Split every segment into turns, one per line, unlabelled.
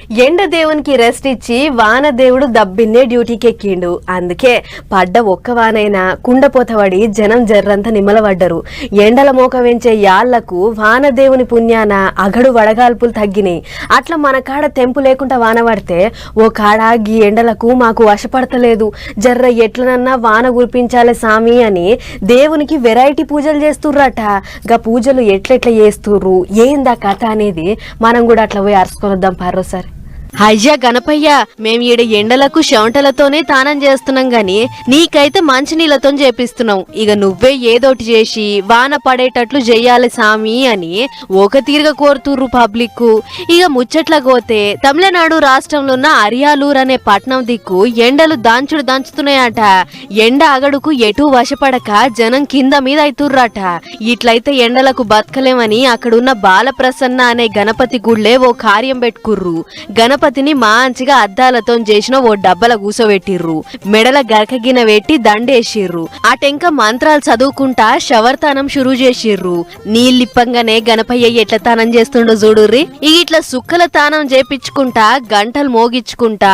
ఎండ దేవునికి రెస్ట్ ఇచ్చి వాన దేవుడు దబ్బిన్నే డ్యూటీకి ఎక్కిండు. అందుకే పడ్డ ఒక్క వానైనా కుండపోతవడి జనం జర్రంతా నిమ్మలబడ్డరు. ఎండల మోక వెంచే యాళ్లకు వాన దేవుని పుణ్యాన అగడు వడగాల్పులు తగ్గినాయి. అట్లా మన కాడ తెంపు లేకుండా వాన పడితే ఓ కాడ గీ ఎండలకు మాకు వశపడతలేదు, జర్ర ఎట్లనన్నా వాన కురిపించాలి సామి అని దేవునికి వెరైటీ పూజలు చేస్తుర్రట. గా పూజలు ఎట్లెట్లా చేస్తుర్రు, ఏందా కథ అనేది మనం కూడా అట్లా పోయి అరుచుకొనిద్దాం పారోసారి. అయ్యా గణపయ్య, మేము ఈడ ఎండలకు చెమటలతోనే తానం చేస్తున్నాం గాని నీకైతే మంచినీళ్ళతో చేపిస్తున్నాం. ఇక నువ్వే ఏదోటి చేసి వాన పడేటట్లు చెయ్యాలి సామి అని ఒక తీరుగా కోరుతుర్రు పబ్లిక్. ఇక ముచ్చట్ల పోతే తమిళనాడు రాష్ట్రంలో ఉన్న అరియాలూర్ అనే పట్నం దిక్కు ఎండలు దంచుతున్నాయట. ఎండ అగడుకు ఎటూ వశపడక జనం కింద మీద అవుతుర్రట. ఇట్లయితే ఎండలకు బతకలేమని అక్కడున్న బాలప్రసన్న అనే గణపతి గుళ్ళే ఓ కార్యం పెట్టుకుర్రు. గణపతిని మంచిగా అద్దాలతో చేసిన ఓ డబ్బల కూసోబెట్టిర్రు. మెడల గరకగిన పెట్టి దండేసిర్రు. ఆ టెంక మంత్రాలు చదువుకుంటా షవర్తానం షురూ చేసిర్రు. నీళ్ళిప్పంగానే గణపయ్య ఎట్ల తానం చేస్తుండో చూడుర్రి. ఇట్లా సుక్కల తానం చేపించుకుంటా గంటలు మోగించుకుంటా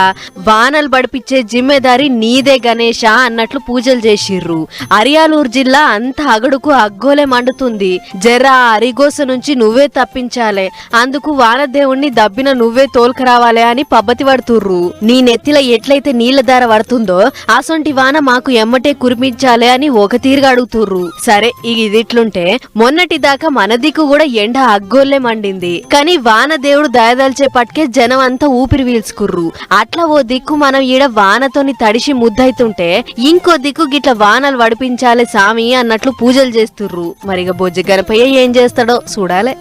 వానలు పడిపించే జిమ్మెదారి నీదే గణేష అన్నట్లు పూజలు చేసిర్రు. అరియాలూరు జిల్లా అంత అగడుకు అగ్గోలే మండుతుంది. జర్రా అరిగోస నుంచి నువ్వే తప్పించాలే, అందుకు వానదేవుణ్ణి దబ్బిన నువ్వే తోలుకరావాలి అని పబ్బతి పడుతుర్రు. నీ నెత్తిల ఎట్లయితే నీళ్ల ధార పడుతుందో అసొంటి వాన మాకు ఎమ్మటే కురిపించాలి అని ఒక తీరుగా అడుగుతుర్రు. సరే ఇది ఇట్లుంటే మొన్నటి దాకా మన దిక్కు కూడా ఎండ అగ్గోల్లే మండింది. కానీ వాన దేవుడు దయదల్చే పట్టుకే జనం అంతా ఊపిరి పీల్చుకుర్రు. అట్లా ఓ దిక్కు మనం ఈడ వానతోని తడిసి ముద్దయితుంటే ఇంకో దిక్కు గిట్ల వానలు వడిపించాలి సామి అన్నట్లు పూజలు చేస్తుర్రు. మరిగా బొజ్జ గణపయ్య ఏం చేస్తాడో చూడాలే.